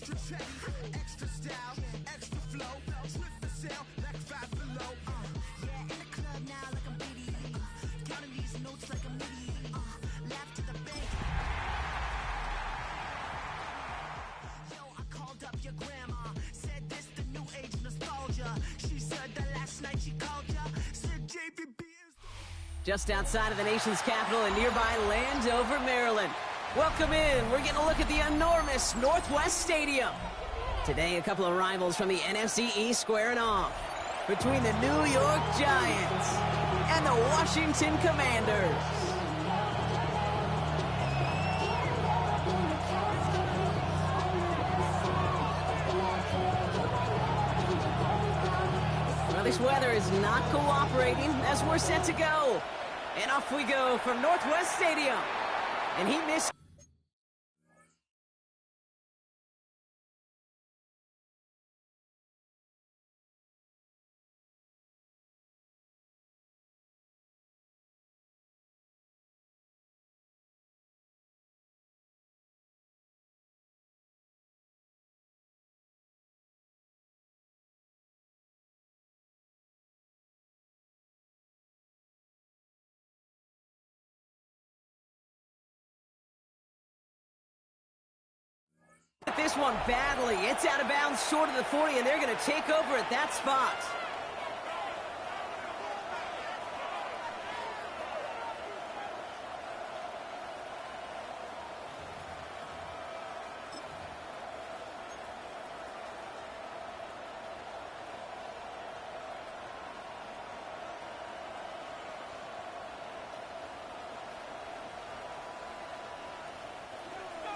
Extra chatty, extra style, extra flow, swift for sale, like Five Below. Yeah, in the club now like I'm BD. Counting these notes like a MIDI. Laugh to the bank. Yo, I called up your grandma. Said this the new age nostalgia. She said that last night she called ya. Said JVB is... Just outside of the nation's capital in nearby Landover, Maryland. Welcome in. We're getting a look at the enormous Northwest Stadium. Today, a couple of rivals from the NFC East squaring off. Between the New York Giants and the Washington Commanders. Well, this weather is not cooperating as we're set to go. And off we go from Northwest Stadium. And he missed. This one badly. It's out of bounds short of the 40, and they're going to take over at that spot.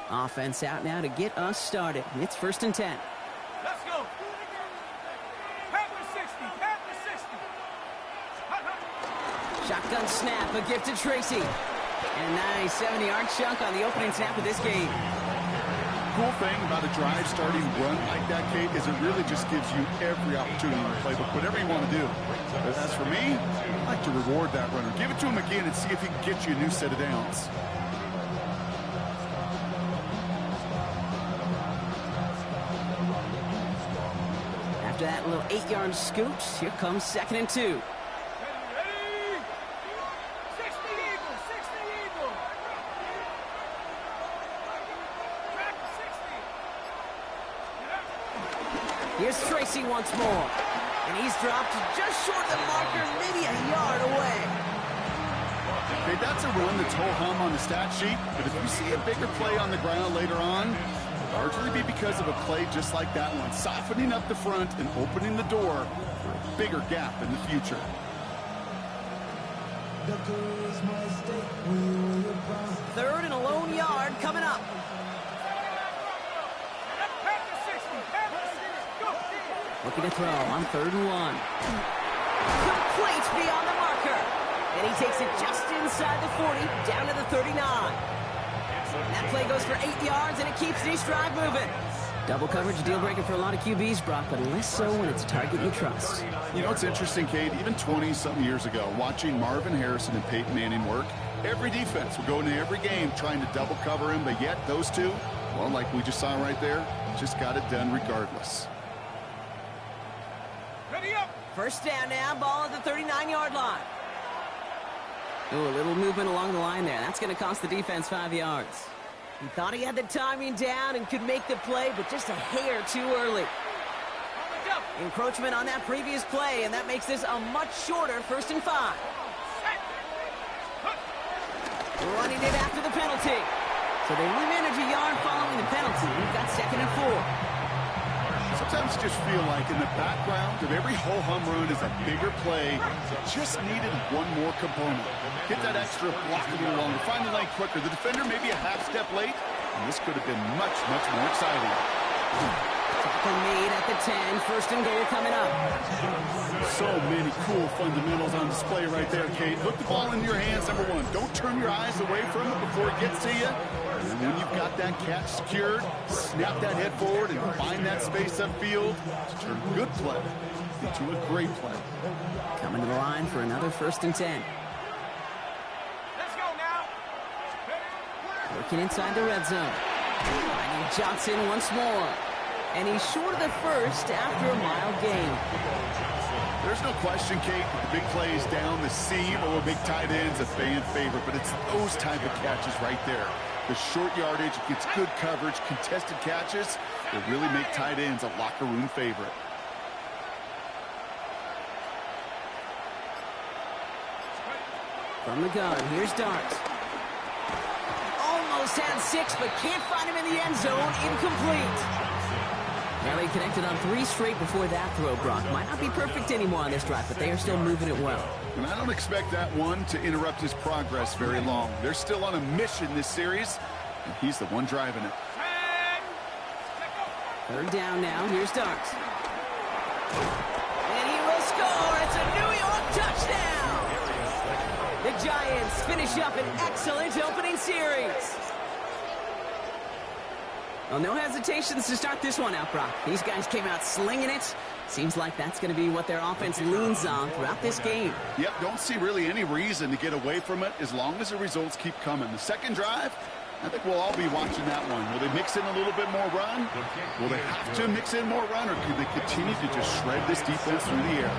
Offense out now to get us started. It's 1st and 10. Let's go. Pat the 60. Pat the 60. Shotgun snap, a gift to Tracy. And a nice 70-yard chunk on the opening snap of this game. Cool thing about a drive starting run like that, Kate, is it really just gives you every opportunity to play whatever you want to do. But as for me, I like to reward that runner. Give it to him again and see if he can get you a new set of downs. After that little 8-yard scoot, here comes 2nd and 2. Ready? 60 Eagle. 60 Eagle. Track the 60. Here's Tracy once more. And he's dropped just short of the marker, maybe a yard away. Okay, that's a run that's ho-hum on the stat sheet, but if you see a bigger play on the ground later on, largely be because of a play just like that one, softening up the front and opening the door for a bigger gap in the future. Third and a lone yard coming up. Looking to throw on 3rd and 1. Complete beyond the marker. And he takes it just inside the 40, down to the 39. That play goes for 8 yards, and it keeps this drive moving. Double coverage, deal breaker for a lot of QBs, Brock, but less so when it's a target you trust. You know, it's interesting, Kate, even 20-something years ago, watching Marvin Harrison and Peyton Manning work, every defense would go into every game trying to double cover him, but yet those two, well, like we just saw right there, just got it done regardless. Ready up. 1st down now, ball at the 39-yard line. Ooh, a little movement along the line there. That's going to cost the defense 5 yards. He thought he had the timing down and could make the play, but just a hair too early. Encroachment on that previous play, and that makes this a much shorter 1st and 5. Running it after the penalty. So they re-manage a yard following the penalty. We've got 2nd and 4. Sometimes you just feel like in the background of every ho-hum run is a bigger play that just needed one more component. Get that extra block a little longer, find the lane quicker. The defender maybe a half step late, and this could have been much, much more exciting. Tackle made at the 10, 1st and goal coming up. So many cool fundamentals on display right there, Kate. Look the ball into your hands, number one. Don't turn your eyes away from it before it gets to you. And when you've got that catch secured, snap that head forward and find that space upfield to turn good play into a great play. Coming to the line for another 1st and 10. Let's go now. Working inside the red zone. Finding Johnson once more. And he's short of the first after a mild gain. There's no question, Kate, the big plays down the seam or big tight ends a fan favorite, but it's those type of catches right there. The short yardage, gets good coverage, contested catches that really make tight ends a locker room favorite. From the gun, here's Darts. Almost had 6, but can't find him in the end zone. Incomplete. Now they connected on 3 straight before that throw, Brock. Might not be perfect anymore on this drive, but they are still moving it well. And I don't expect that one to interrupt his progress very long. They're still on a mission this series, and he's the one driving it. Third down now. Here's Darts. And he will score. It's a New York touchdown. The Giants finish up an excellent opening series. Well, no hesitations to start this one out, Brock. These guys came out slinging it. Seems like that's going to be what their offense leans on throughout this game. Yep, don't see really any reason to get away from it as long as the results keep coming. The second drive, I think we'll all be watching that one. Will they mix in a little bit more run? Will they have to mix in more run, or can they continue to just shred this defense through the air?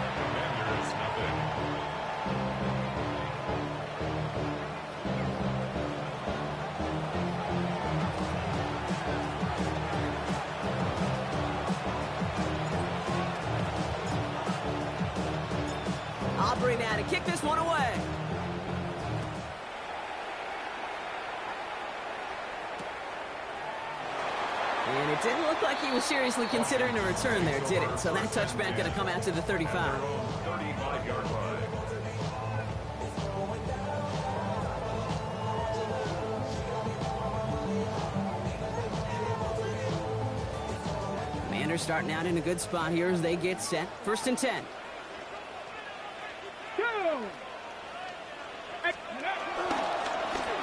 Aubrey now to kick this one away. And it didn't look like he was seriously considering a return there, did it? So that touchback going to come out to the 35. 35-yard line. Commanders starting out in a good spot here as they get set. 1st and 10.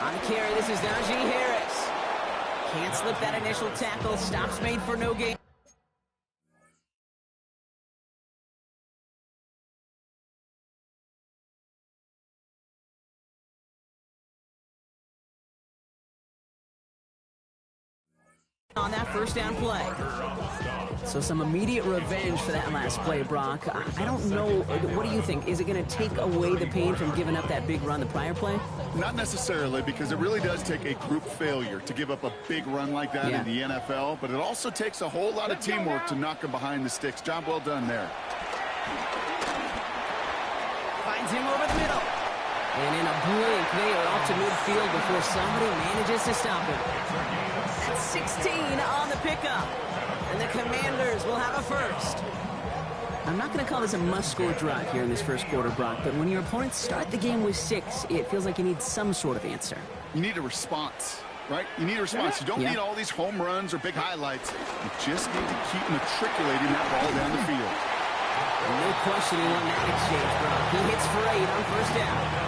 On the carry, this is Najee Harris. Can't slip that initial tackle. Stops made for no gain. On that first down play. So some immediate revenge for that last play, Brock. I don't know. What do you think? Is it going to take away the pain from giving up that big run the prior play? Not necessarily, because it really does take a group failure to give up a big run like that in the NFL, but it also takes a whole lot of teamwork to knock him behind the sticks. Job well done there. Finds him over the middle. And in a blink, they are off to midfield before somebody manages to stop him. That's 16 on the pickup. And the Commanders will have a first. I'm not going to call this a must-score drive here in this first quarter, Brock, but when your opponents start the game with 6, it feels like you need some sort of answer. You need a response, right? You need a response. You don't need all these home runs or big highlights. You just need to keep matriculating that ball down the field. No question he won that exchange, Brock. He hits for 8 on 1st down.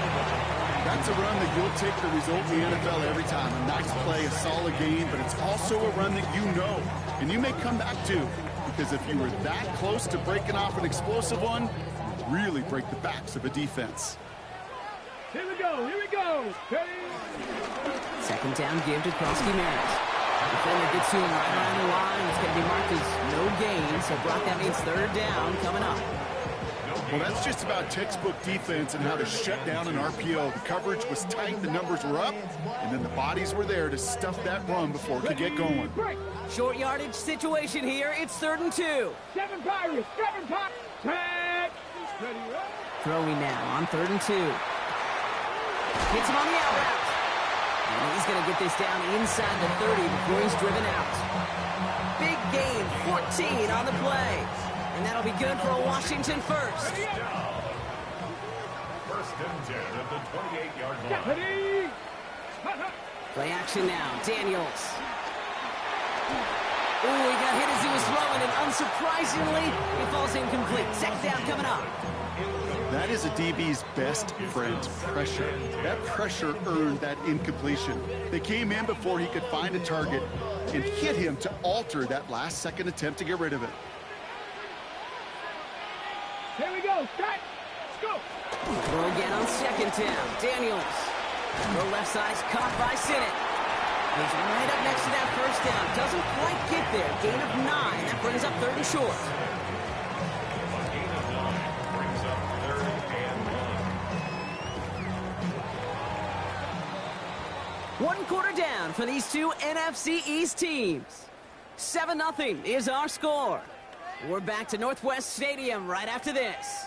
That's a run that you'll take the result in the NFL every time. A nice play, a solid game, but it's also a run that you know, and you may come back to, because if you were that close to breaking off an explosive one, you really break the backs of a defense. Here we go, here we go. Second down give to Krosky-Maris. Defender gets to him right around the line. It's going to be marked as no gain, so Brock, that means 3rd down coming up. Well, that's just about textbook defense and how to shut down an RPO. The coverage was tight, the numbers were up, and then the bodies were there to stuff that run before it could get going. Short yardage situation here. It's 3rd and 2. 7 Pirates, 7 Pirates. Tag. Throwing now on 3rd and 2. Hits him on the out route. And he's going to get this down inside the 30 before he's driven out. Big gain, 14 on the play. And that'll be good for a Washington first. 1st and 10 at the 28-yard line. Play action now. Daniels. Oh, he got hit as he was throwing, and unsurprisingly, he falls incomplete. 2nd down coming up. That is a DB's best friend, pressure. That pressure earned that incompletion. They came in before he could find a target and hit him to alter that last-second attempt to get rid of it. Here we go. Let's go. Throw again on 2nd down. Daniels. The left side is caught by Sinnott. He's right up next to that first down. Doesn't quite get there. Gain of 9. That brings up 3rd and short. Gain of 9 brings up 3rd and 1. 1 quarter down for these two NFC East teams. 7-0 is our score. We're back to Northwest Stadium right after this.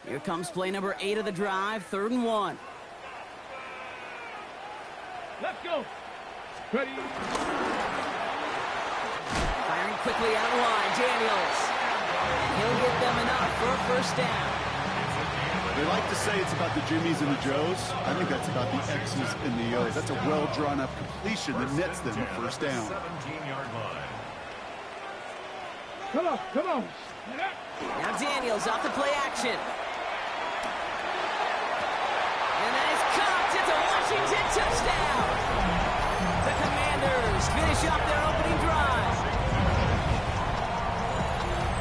Here comes play number 8 of the drive, 3rd and 1. Let's go. Ready. Firing quickly out of line, Daniels. And he'll get them enough for a first down. They like to say it's about the Jimmies and the Joes. I think that's about the X's and the O's. That's a well-drawn-up completion that nets them a first down. 17-yard line. Come on, come on. Now Daniels off the play action. And that is caught. It's a Washington touchdown. The Commanders finish off their opening drive.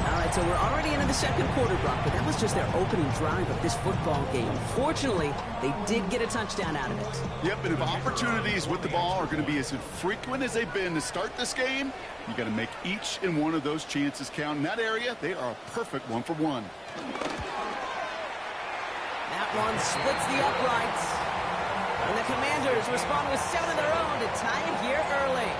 All right, so we're already into the second quarter, Brock, but that was just their opening drive of this football game. Fortunately, they did get a touchdown out of it. Yep, and if opportunities with the ball are going to be as infrequent as they've been to start this game, you got to make each and one of those chances count. In that area, they are a perfect 1-for-1. That one splits the uprights. And the Commanders respond with 7 of their own to tie it here early.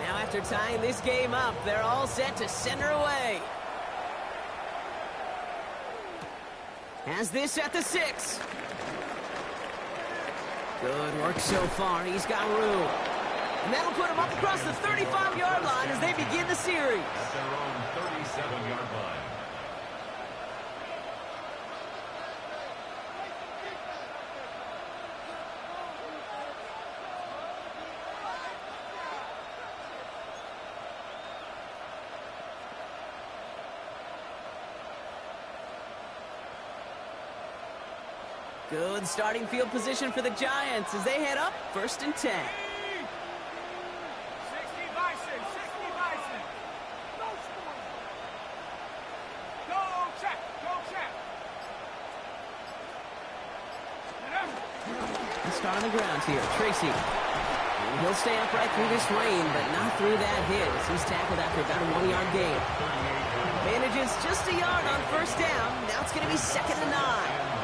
Now after tying this game up, they're all set to center away. Has this at the 6. Good work so far. He's got room. And that'll put him up across the 35-yard line as they begin the series. At their own 37-yard line. Good starting field position for the Giants as they head up 1st and 10. 60 Bison, 60 Bison. No score. Go check, go check. Let's start on the ground here. Tracy. And he'll stay upright through this rain, but not through that hit as he's tackled after about a 1-yard gain. Manages just a yard on 1st down. Now it's going to be 2nd and 9.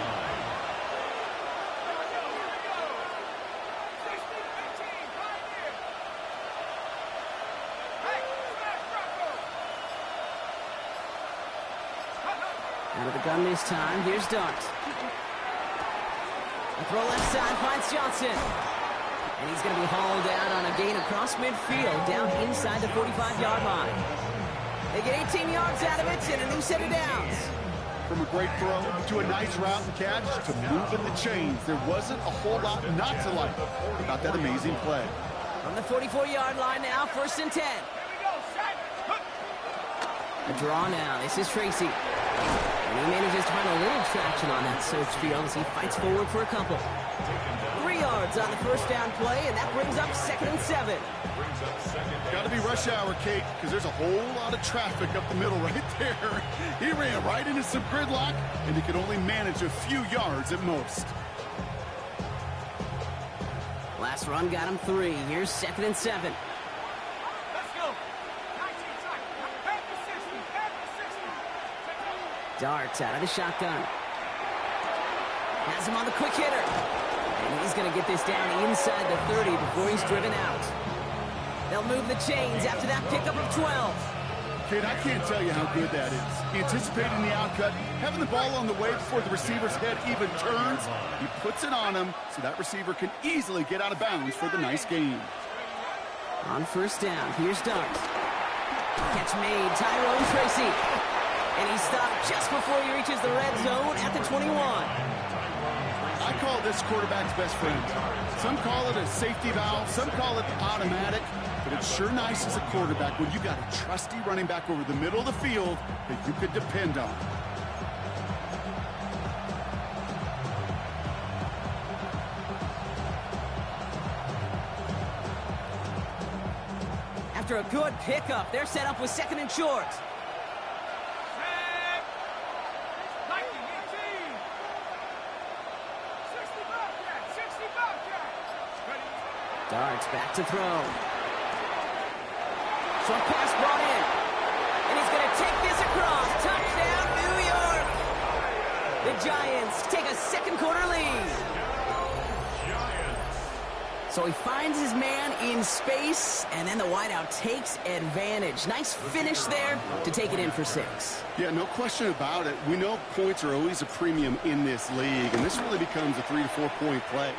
Out of the gun this time, here's Dart. The throw left side finds Johnson. And he's going to be hauled out on a gain across midfield, down inside the 45-yard line. They get 18 yards out of it and a new set of downs. From a great throw to a nice route and catch to moving the chains, there wasn't a whole lot not to like about that amazing play. From the 44-yard line now, 1st and 10. A draw now. This is Tracy. And he manages to find a little traction on that search field as he fights forward for a couple. 3 yards on the first down play, and that brings up 2nd and 7. Got to be rush hour, Kate, because there's a whole lot of traffic up the middle right there. He ran right into some gridlock, and he could only manage a few yards at most. Last run got him 3. Here's 2nd and 7. Let's go. 19 seconds. Back to 60. Back to 60. Darts out of the shotgun. Has him on the quick hitter. And he's going to get this down inside the 30 before he's driven out. They'll move the chains after that pickup of 12. Kate, I can't tell you how good that is. Anticipating the outcut, having the ball on the way before the receiver's head even turns. He puts it on him so that receiver can easily get out of bounds for the nice gain. On 1st down, here's Dart. Catch made, Tyrone Tracy. And he stopped just before he reaches the red zone at the 21. I call this quarterback's best friend. Some call it a safety valve, some call it automatic, but it's sure nice as a quarterback when you got a trusty running back over the middle of the field that you could depend on. After a good pickup, they're set up with second and short. Darts back to throw. Short pass brought in. And he's going to take this across. Touchdown, New York. The Giants take a second quarter lead. So he finds his man in space, and then the wideout takes advantage. Nice finish there to take it in for 6. Yeah, no question about it. We know points are always a premium in this league, and this really becomes a 3 to 4 point play.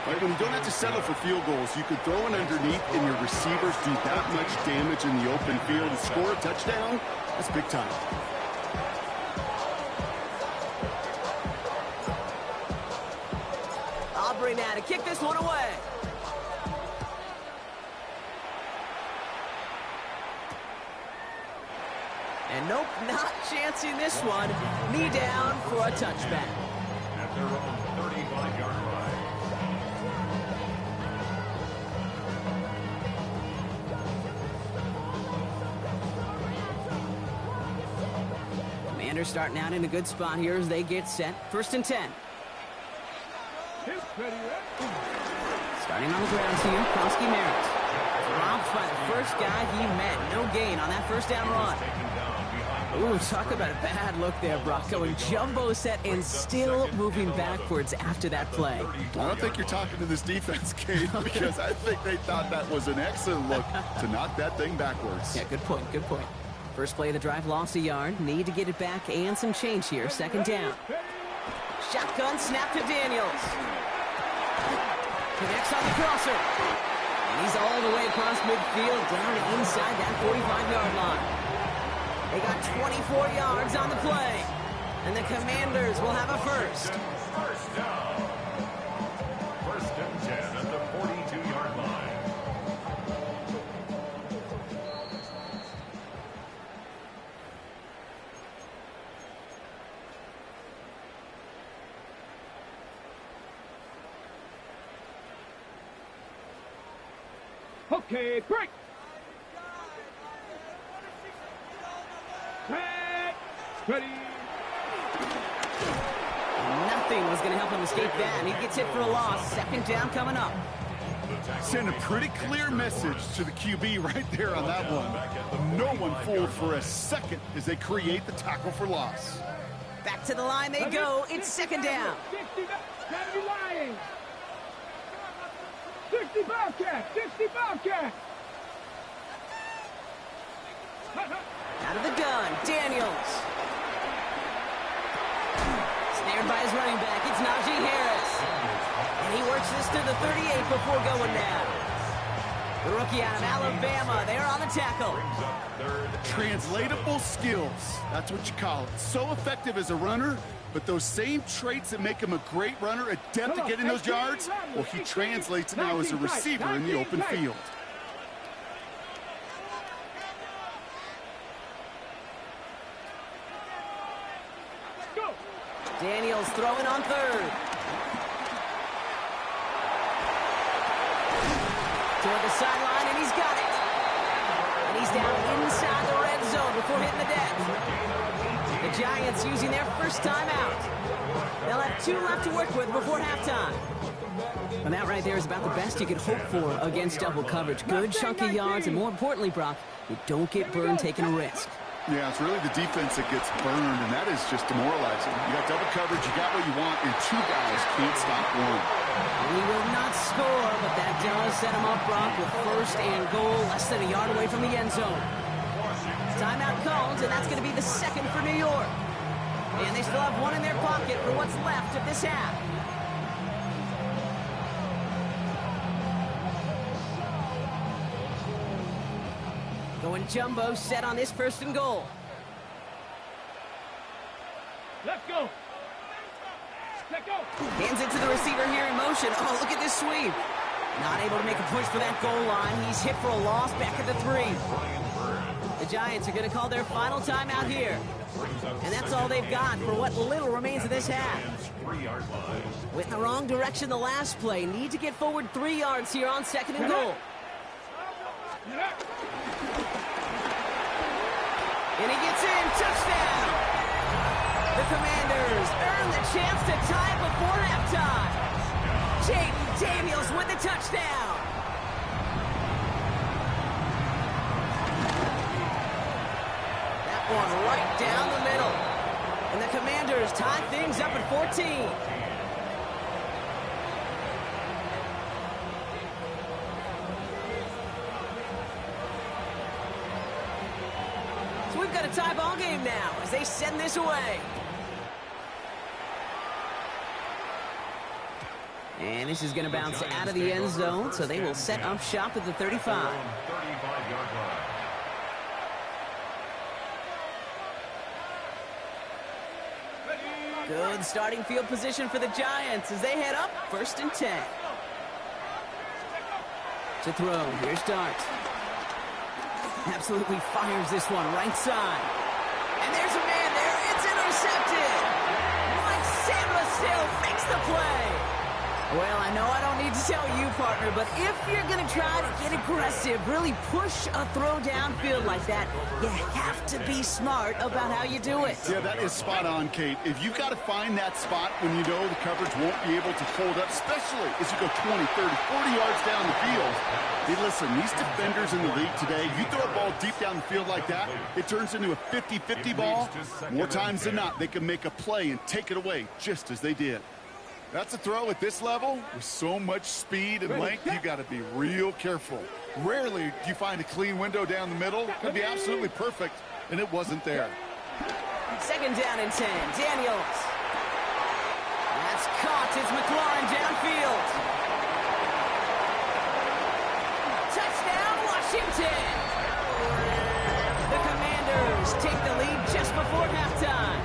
Right? When you don't have to settle for field goals, you could throw it underneath and your receivers do that much damage in the open field and score a touchdown. That's big time. Aubrey now to kick this one away. And nope, not chancing this one. Knee down for a touchback. At their own 35-yard line. Commanders starting out in a good spot here as they get set. 1st and 10. Starting on the ground here, Krosky Merritt. Dropped by the first guy he met. No gain on that first down run. Ooh, talk about a bad look there, Brock. Going jumbo set and still moving backwards after that play. I don't think you're talking to this defense, Kate, because I think they thought that was an excellent look to knock that thing backwards. Yeah, good point, good point. First play of the drive, lost a yard. Need to get it back and some change here. 2nd down. Shotgun snap to Daniels. Connects on the crosser. And he's all the way across midfield, down inside that 45-yard line. They got 24 yards on the play. And the Commanders will have a first. First down. 1st and 10 at the 42-yard line. Okay, break. Ready. Nothing was going to help him escape that. He gets hit for a loss. 2nd down coming up. Send a pretty clear message to the QB right there on that one. No one fooled for a second as they create the tackle for loss. Back to the line they go. It's 2nd down. 60, gotta be lying. 60 Bobcat, 60 Bobcat. Out of the gun, Daniels. Snared by his running back, it's Najee Harris. And he works this to the 38 before going down. The rookie out of Alabama, they're on the tackle. Translatable skills, that's what you call it. So effective as a runner, but those same traits that make him a great runner, adept at getting those yards, well, he translates it now as a receiver in the open field. Daniels throwing on 3rd. Toward the sideline, and he's got it. And he's down inside the red zone before hitting the deck. The Giants using their first timeout. They'll have 2 left to work with before halftime. And that right there is about the best you could hope for against double coverage. Good chunky yards, and more importantly, Brock, you don't get burned taking a risk. Yeah, it's really the defense that gets burned, and that is just demoralizing. You got double coverage, you got what you want, and 2 guys can't stop one. He will not score, but that does set him up, Brock, with 1st and goal, less than a yard away from the end zone. Timeout called, and that's going to be the 2nd for New York. And they still have 1 in their pocket for what's left of this half. Going jumbo set on this 1st and goal. Let's go. Let's go. Hands it to the receiver here in motion. Oh, look at this sweep. Not able to make a push for that goal line. He's hit for a loss back at the 3. The Giants are going to call their final timeout here. And that's all they've got for what little remains of this half. Went in the wrong direction the last play. Need to get forward 3 yards here on 2nd and goal. And he gets in. Touchdown! The Commanders earn the chance to tie it before halftime. Jaden Daniels with the touchdown. That one right down the middle. And the Commanders tie things up at 14. So we've got a tie ball game now as they send this away. And this is going to bounce out of the end zone, so they will set up shop at the 35. Good starting field position for the Giants as they head up 1st and 10. To throw, here's Dart. Absolutely fires this one right side. And there's a man there, it's intercepted. Mike Samuel makes the play. Well, I know I don't need to tell you, partner, but if you're going to try to get aggressive, really push a throw downfield like that, you have to be smart about how you do it. Yeah, that is spot on, Kate. If you've got to find that spot when you know the coverage won't be able to hold up, especially as you go 20, 30, 40 yards down the field. Hey, listen, these defenders in the league today, you throw a ball deep down the field like that, it turns into a 50-50 ball. More times than not, they can make a play and take it away just as they did. That's a throw at this level. With so much speed and length, you got to be real careful. Rarely do you find a clean window down the middle. Could be absolutely perfect, and it wasn't there. 2nd down and 10. Daniels. That's caught. It's McLaurin downfield. Touchdown, Washington. The Commanders take the lead just before halftime.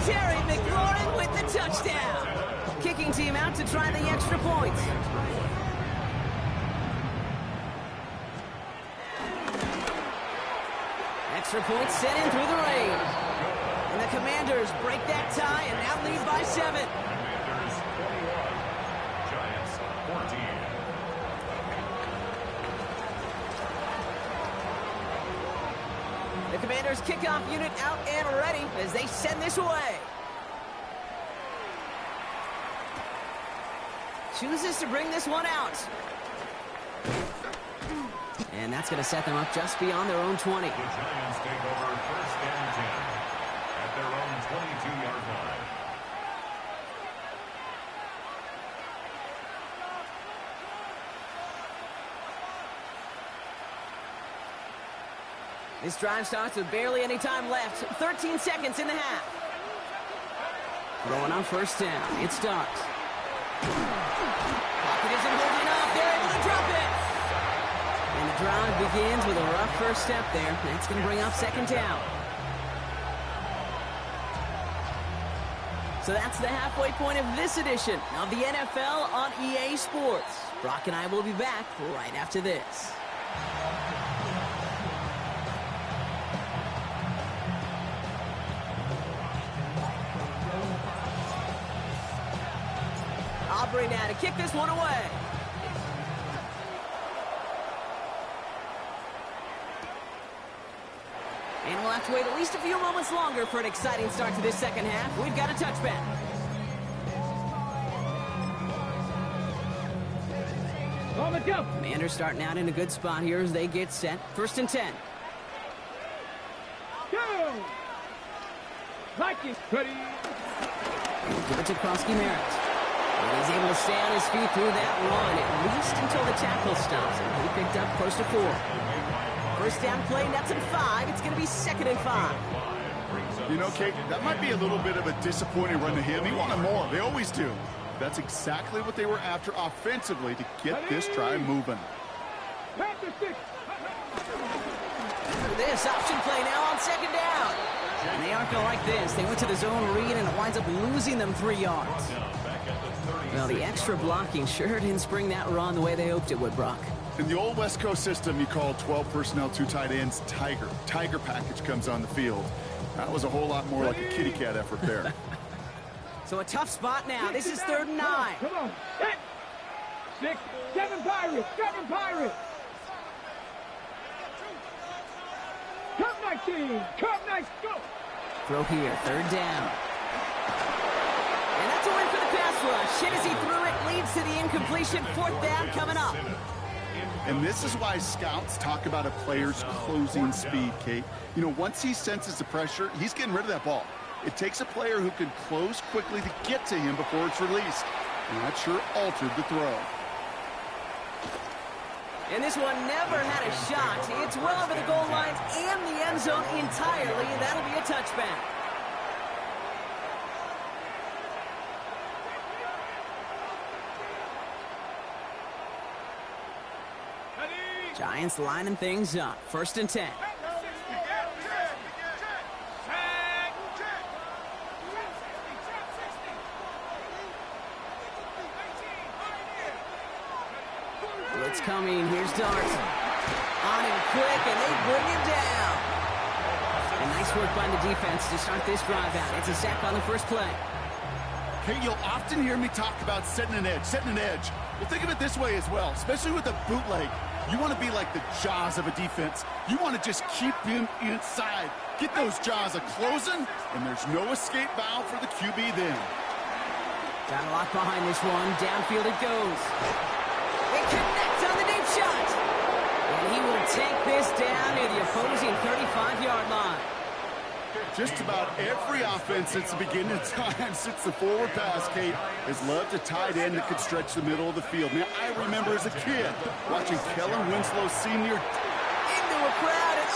Terry McLaurin with the touchdown. Kicking team out to try the extra point. Extra point set in through the rain. And the Commanders break that tie and now lead by 7. Commanders 21, Giants 14. The Commanders kickoff unit out and ready as they send this away. Chooses to bring this one out. And that's going to set them up just beyond their own 20. The Giants take over 1st and 10 at their own 22-yard line. This drive starts with barely any time left. 13 seconds in the half. Throwing on 1st down. It starts. Pocket isn't holding up. They're able to drop it. And the drive begins with a rough first step there. That's going to bring up 2nd down. So that's the halfway point of this edition of the NFL on EA Sports. Brock and I will be back right after this. Aubrey now to kick this one away. And we'll have to wait at least a few moments longer for an exciting start to this 2nd half. We've got a touchback. On the go. Commanders starting out in a good spot here as they get set. 1st and 10. Go. Like it. Ready. Give it to Krosky Merritt. And he's able to stay on his feet through that run, at least until the tackle stops him. He picked up close to 4. 1st down play, that's at 5. It's going to be 2nd and 5. You know, Kate, that might be a little bit of a disappointing run to him. He wanted more. They always do. That's exactly what they were after offensively to get this drive moving. This option play now on 2nd down. And they aren't going to like this. They went to the zone read, and it winds up losing them 3 yards. Well, the extra blocking sure didn't spring that run the way they hoped it would, Brock. In the old West Coast system, you call 12 personnel, 2 tight ends, Tiger. Tiger package comes on the field. That was a whole lot more like a kitty cat effort there. So a tough spot now. This is 3rd and 9. Come on. 6, 7 Pirates. 7 Pirates. Come 19. Come nice. Go. Throw here. 3rd down. And that's a win for the pass rush. Hit as he threw it. Leads to the incompletion. 4th down coming up. And this is why scouts talk about a player's closing speed, Kate. You know, once he senses the pressure, he's getting rid of that ball. It takes a player who can close quickly to get to him before it's released. And that sure altered the throw. And this one never had a shot. It's well over the goal lines and the end zone entirely, and that'll be a touchback. Giants lining things up. 1st and 10. Blitz coming. Here's Darcy. On him quick, and they bring him down. And nice work by the defense to start this drive out. It's a sack on the first play. Kate, you'll often hear me talk about setting an edge, setting an edge. Well, think of it this way as well, especially with a bootleg. You want to be like the jaws of a defense. You want to just keep him inside. Get those jaws a-closing, and there's no escape valve for the QB then. Got a lot behind this one. Downfield it goes. They connect on the deep shot. And he will take this down near the opposing 35-yard line. Just about every offense since the beginning of time, since the forward pass, Kate, has loved a tight end that could stretch the middle of the field. Now, I remember as a kid watching Kellen Winslow Sr. into a crowd, and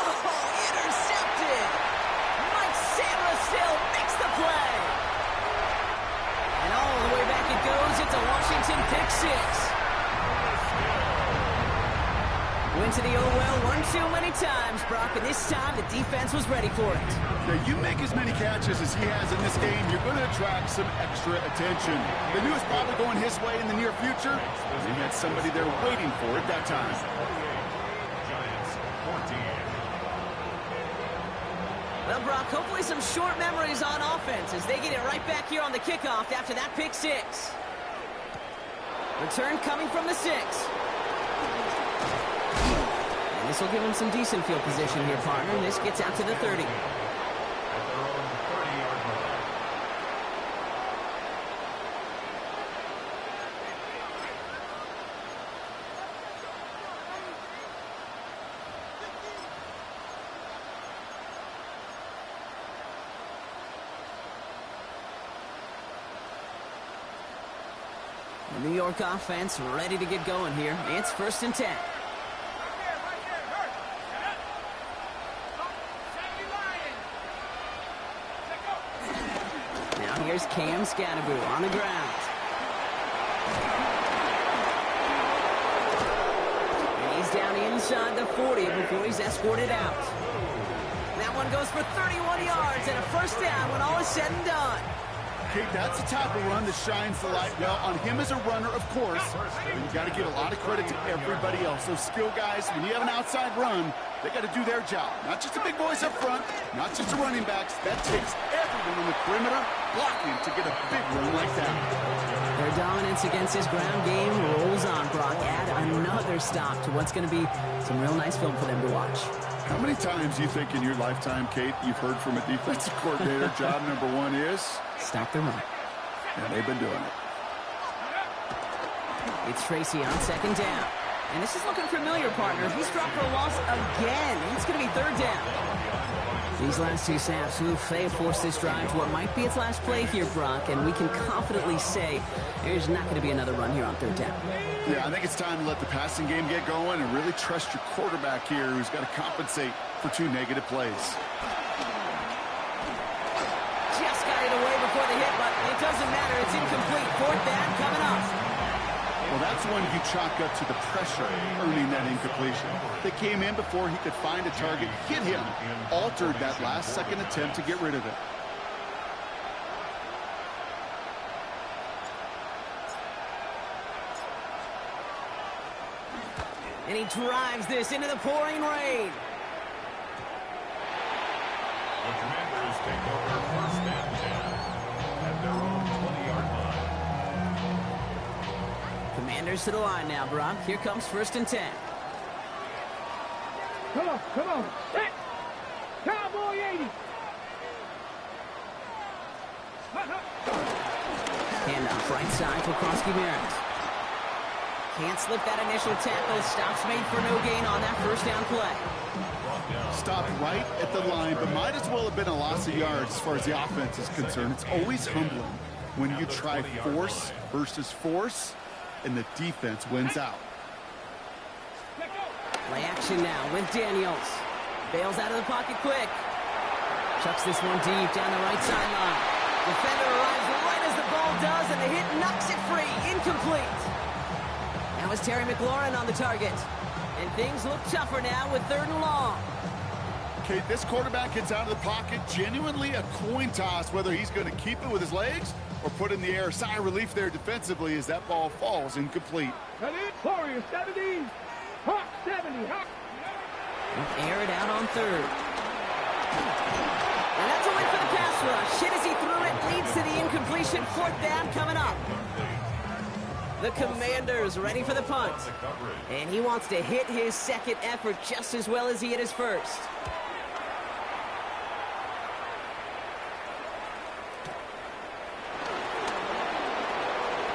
intercepted. Mike Samuel makes the play. And all the way back it goes. It's a Washington pick 6. Went to the oh well one too many times, Brock, and this time the defense was ready for it. Now, you make as many catches as he has in this game, you're going to attract some extra attention. They knew it was probably going his way in the near future, and he had somebody there waiting for it that time. Giants 14. Well, Brock, hopefully some short memories on offense as they get it right back here on the kickoff after that pick 6. Return coming from the 6. And this will give him some decent field position here, partner. And this gets out to the 30. The New York offense ready to get going here. It's 1st and 10. Now here's Cam Scadaboo on the ground. And he's down inside the 40 before he's escorted out. That one goes for 31 yards and a 1st down when all is said and done. Kate, that's the type of run that shines the light well on him as a runner, of course. And you got to give a lot of credit to everybody else. Those skill guys, when you have an outside run, they got to do their job. Not just the big boys up front, not just the running backs. That takes everyone on the perimeter blocking to get a big run like that. Their dominance against his ground game rolls on, Brock. Add another stop to what's going to be some real nice film for them to watch. How many times do you think in your lifetime, Kate, you've heard from a defensive coordinator, job number 1 is? Stop the run. And they've been doing it. It's Tracy on 2nd down. And this is looking familiar, partner. He's dropped for a loss again. It's going to be 3rd down. These last 2 snaps, they have forced this drive to what might be its last play here, Brock, and we can confidently say there's not going to be another run here on 3rd down. Yeah, I think it's time to let the passing game get going and really trust your quarterback here, who's got to compensate for 2 negative plays. Just got it away before the hit, but it doesn't matter. It's incomplete. 4th down coming up. Well, that's when you chalk up to the pressure earning that incompletion. They came in before he could find a target, hit him, altered that last-second attempt to get rid of it. And he drives this into the pouring rain. The Commanders take over first and 10 at their own 20-yard line. Commanders to the line now, Brock. Here comes first and 10. Come on, set! Cowboy 80! Handoff right side for Krosky-Merritt. Can't slip that initial tackle. Stops made for no gain on that first down play. Stopped right at the line, but might as well have been a loss of yards as far as the offense is concerned. It's always humbling when you try force versus force, and the defense wins out. Play action now with Daniels. Bails out of the pocket quick. Chucks this one deep down the right sideline. Defender arrives right as the ball does, and the hit knocks it free. Incomplete. Now is Terry McLaurin on the target. And things look tougher now with 3rd and long. Okay, this quarterback gets out of the pocket. Genuinely a coin toss whether he's going to keep it with his legs or put in the air. Sigh of relief there defensively as that ball falls incomplete. That is Warrior 70. Hawk 70. Hawk. Air it out on 3rd. And that's a win for the pass rush. Hit as he threw it. Leads to the incompletion. 4th down coming up. The Commanders ready for the punt. And he wants to hit his second effort just as well as he hit his first.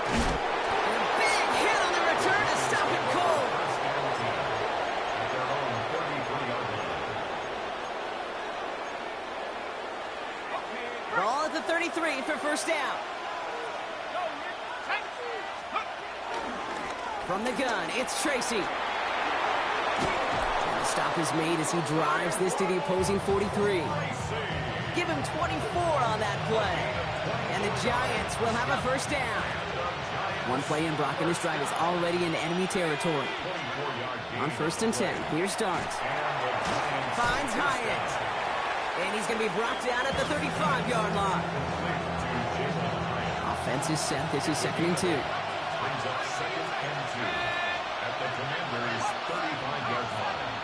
And a big hit on the return to stop him cold. Ball at the 33 for first down. From the gun, it's Tracy. And the stop is made as he drives this to the opposing 43. Give him 24 on that play. And the Giants will have a first down. One play in, Brock, and this drive is already in enemy territory. On 1st and 10, here's Starks. Finds Hyatt. And he's going to be brought down at the 35-yard line. Offense is set. This is 2nd and 2. Brings up 2nd and 2 at the Commanders' 35-yard line.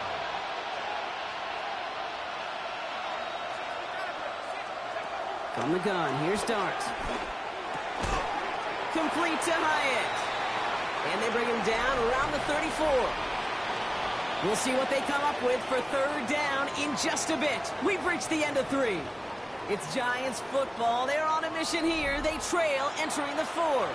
From the gun, here's Dart. Complete to Hyatt. And they bring him down around the 34. We'll see what they come up with for 3rd down in just a bit. We've reached the end of 3. It's Giants football. They're on a mission here. They trail entering the 4.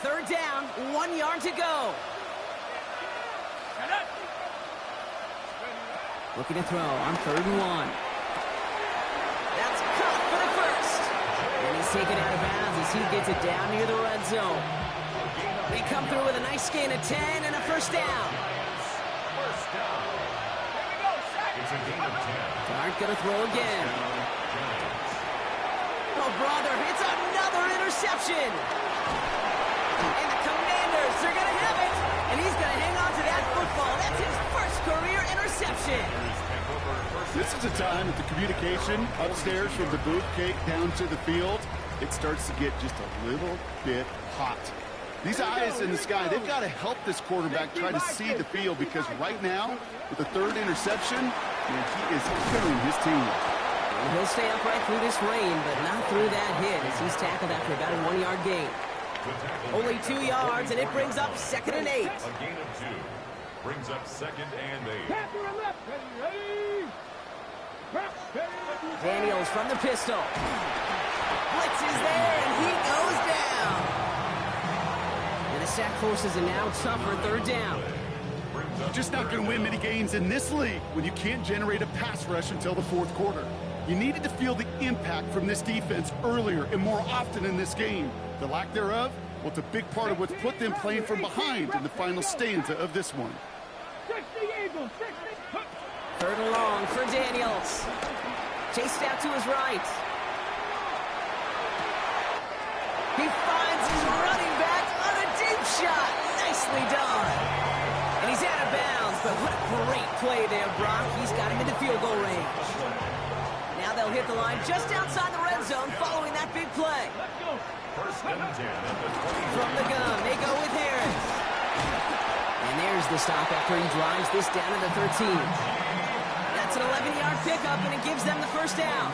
Third down, 1 yard to go. Looking to throw on 3rd and 1. That's caught for the first. And he's taken out of bounds as he gets it down near the red zone. They come through with a nice gain of 10 and a first down. First down. It's a gain of 10. Dart gonna throw again. Oh, brother, it's another interception. And the Commanders are going to have it. And he's going to hang on to that football. That's his first career interception. This is a time that the communication upstairs from the booth cake down to the field, it starts to get just a little bit hot. These eyes in the sky, they've got to help this quarterback try to see the field because right now, with the 3rd interception, man, he is killing his team. And he'll stay upright through this rain, but not through that hit as he's tackled after about a 1 yard gain. Only 2 yards, and it brings up 2nd and 8. A gain of 2. Brings up 2nd and 8. Daniels from the pistol. Blitz is there, and he goes down. And the sack forces a now tougher 3rd down. Just not going to win many games in this league when you can't generate a pass rush until the 4th quarter. You needed to feel the impact from this defense earlier and more often in this game. The lack thereof, well, it's a big part of what's put them playing from behind in the final stanza of this one. Third and long for Daniels. Chased out to his right. He finds his running back on a deep shot. Nicely done. And he's out of bounds, but what a great play there, Brock. He's got him into field goal range. Now they'll hit the line just outside the red zone following that big play. First and 10 at the 20. From the gun, they go with Harris. And there's the stop after he drives this down to the 13. That's an 11-yard pickup, and it gives them the first down.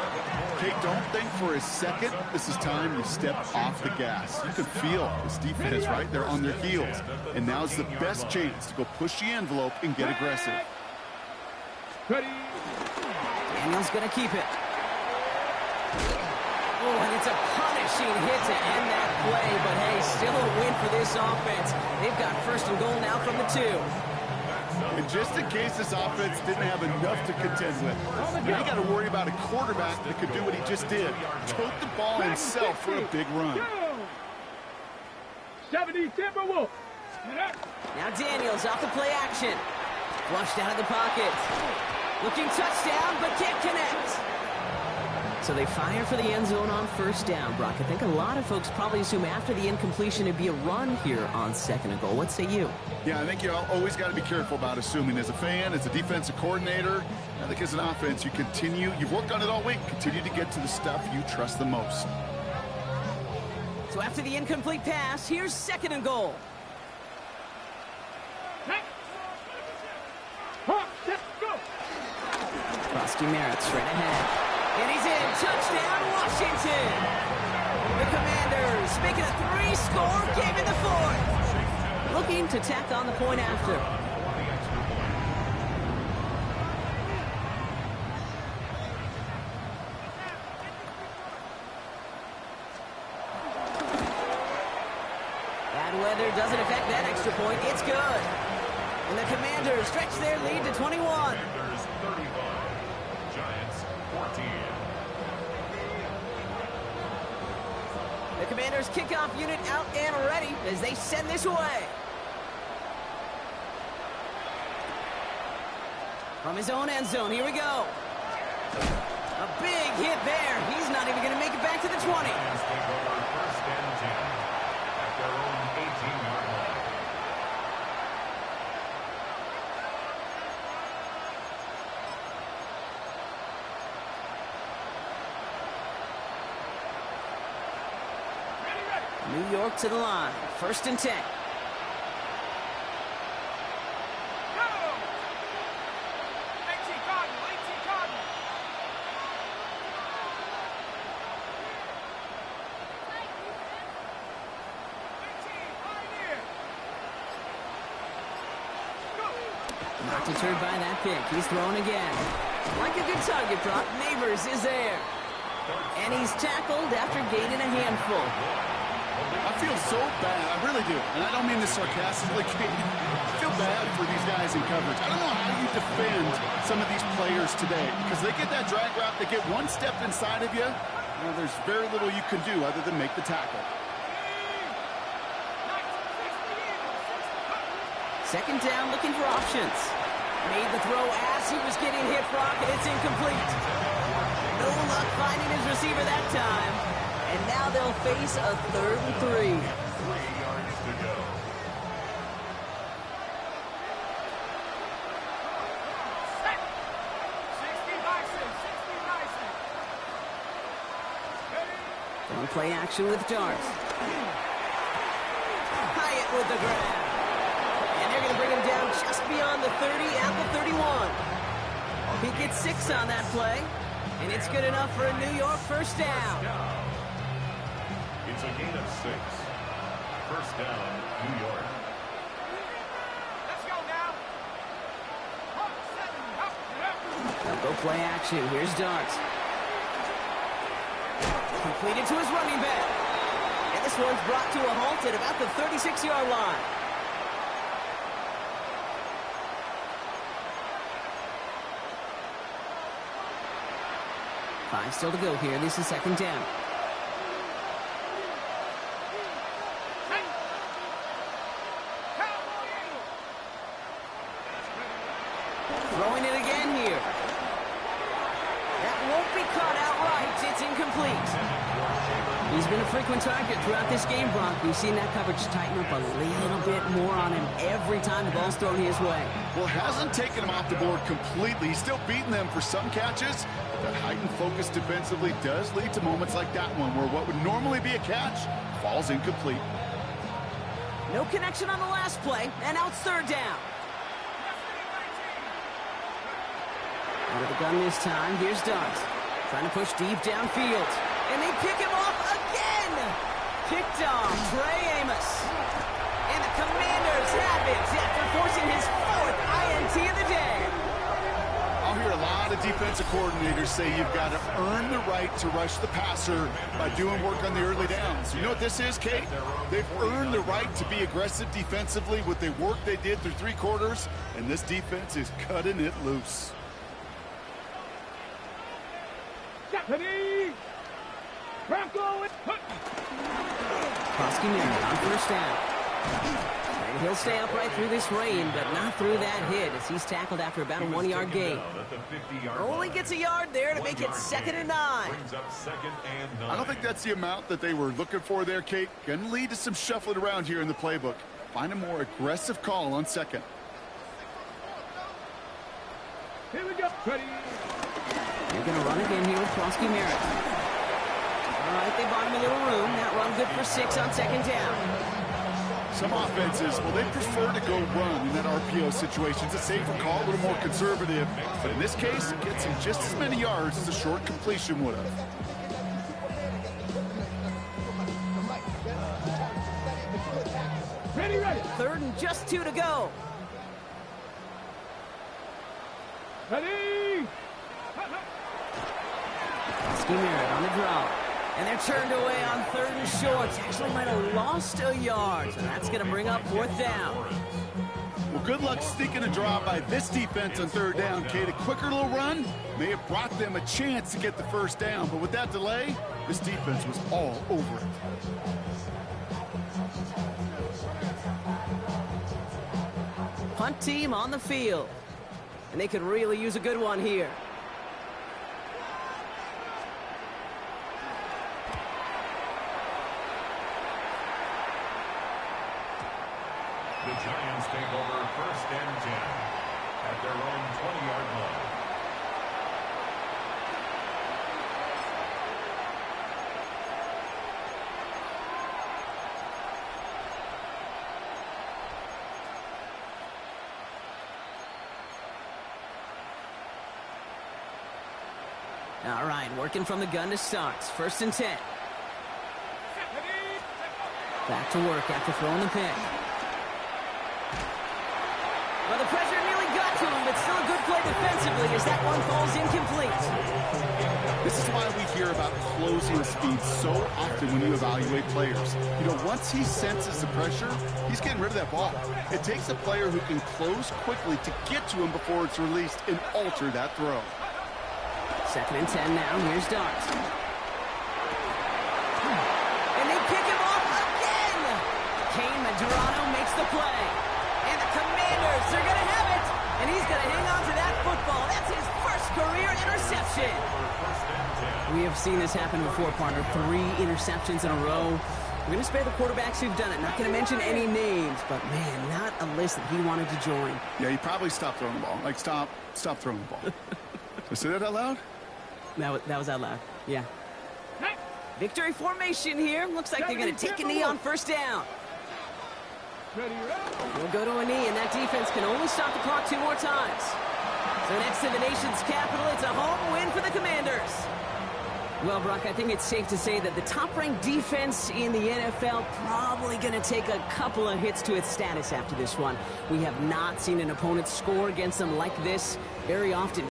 Okay, don't think for a second this is time you step off the gas. You can feel this defense, right? They're on their heels. And now's the best chance to go push the envelope and get aggressive. Daniel's going to keep it. Oh, and it's a punishing hit to end that play, but hey, still a win for this offense. They've got first and goal now from the 2. And just in case this offense didn't have enough to contend with, now you got to worry about a quarterback that could do what he just did. Tote the ball himself for a big run. 70 Timberwolves. Now Daniels off the play action. Flushed out of the pocket. Looking touchdown, but can't connect. So they fire for the end zone on first down, Brock. I think a lot of folks probably assume after the incompletion it'd be a run here on second and goal. What say you? Yeah, I think you always got to be careful about assuming. As a fan, as a defensive coordinator, I think as an offense, you've worked on it all week, continue to get to the stuff you trust the most. So after the incomplete pass, here's second and goal. Krusty Merritt straight ahead. And he's in. Touchdown, Washington. The Commanders making a 3-score game in the 4th. Looking to tack on the point after. Bad weather doesn't affect that extra point. It's good. And the Commanders stretch their lead to 21. Commanders 35. Giants 14. The Commanders' kickoff unit out and ready as they send this away. From his own end zone, here we go. A big hit there. He's not even going to make it back to the 20. Giants take over first and 10 at their own 18-yard line. New York to the line. First and 10. Not deterred by that pick. He's thrown again. Like a good target drop, Neighbors is there. And he's tackled after gaining a handful. I feel so bad. I really do. And I don't mean this sarcastically. I feel bad for these guys in coverage. I don't know how you defend some of these players today because they get that drag route, they get one step inside of you, and there's very little you can do other than make the tackle. Second down, looking for options. Made the throw as he was getting hit, Brock, and it's incomplete. No luck finding his receiver that time. And now they'll face a 3rd and 3. 3 yards to go. From play action with Darts. Hyatt with the grab. And they're going to bring him down just beyond the 30 at the 31. He gets 6 on that play. And it's good enough for a New York first down. It's a gain of 6. First down, New York. Let's go now. They'll go play action. Here's Darts. Completed to his running back. And this one's brought to a halt at about the 36-yard line. Five still to go here. This is second down. Throwing it again here. That won't be caught outright. It's incomplete. He's been a frequent target throughout this game, Brock. We've seen that coverage tighten up a little bit more on him every time the ball's thrown his way. Well, hasn't taken him off the board completely. He's still beating them for some catches. That heightened focus defensively does lead to moments like that one where what would normally be a catch falls incomplete. No connection on the last play, and now it's third down. Out of the gun this time, here's Dart. Trying to push deep downfield. And they pick him off again! Picked off Trey Amos. And the Commanders have it after forcing his fourth INT of the day. I'll hear a lot of defensive coordinators say you've got to earn the right to rush the passer by doing work on the early downs. You know what this is, Kate? They've earned the right to be aggressive defensively with the work they did through 3 quarters, and this defense is cutting it loose. Deputy! Bronco! Krosky Merritt on first down. And he'll stay upright through this rain, but not through that hit as he's tackled after about a 1-yard gain. Only gets a yard there to make it 2nd and 9. I don't think that's the amount that they were looking for there, Kate. Going to lead to some shuffling around here in the playbook. Find a more aggressive call on 2nd. Here we go. Ready. They're going to run again here with Krosky Merritt. All right, they bought him a little room. That run good for 6 on 2nd down. Some offenses, well, they prefer to go run in that RPO situation. It's a safer call, a little more conservative. But in this case, it gets him just as many yards as a short completion would have. Ready, ready. 3rd and just 2 to go. Ready. Krosky Merritt on the draw. And they're turned away on 3rd and short. Actually might have lost a yard. So that's going to bring up 4th down. Well, good luck sneaking a draw by this defense on 3rd down, Kate. A quicker little run may have brought them a chance to get the 1st down. But with that delay, this defense was all over it. Punt team on the field. And they could really use a good one here. The Giants take over 1st and 10 at their own 20-yard line. All right, working from the gun to start. 1st and 10. Back to work after throwing the pick. Well, the pressure nearly got to him, but still a good play defensively as that one falls incomplete. This is why we hear about closing speed so often when you evaluate players. You know, once he senses the pressure, he's getting rid of that ball. It takes a player who can close quickly to get to him before it's released and alter that throw. 2nd and 10 now. Here's Dart. And they pick him off again. Kane Madrano makes the play. And the Commanders are going to have it. And he's going to hang on to that football. That's his first career interception. We have seen this happen before, partner. 3 interceptions in a row. We're going to spare the quarterbacks who've done it. Not going to mention any names, but, man, not a list that he wanted to join. Yeah, he probably stopped throwing the ball. Like, stop throwing the ball. Did I say that out loud? That was out loud. Yeah. Victory formation here. Looks like they're going to take a knee on 1st down. Ready, ready. We'll go to a knee, and that defense can only stop the clock 2 more times. So next to the nation's capital, it's a home win for the Commanders. Well, Brock, I think it's safe to say that the top-ranked defense in the NFL probably going to take a couple of hits to its status after this one. We have not seen an opponent score against them like this very often.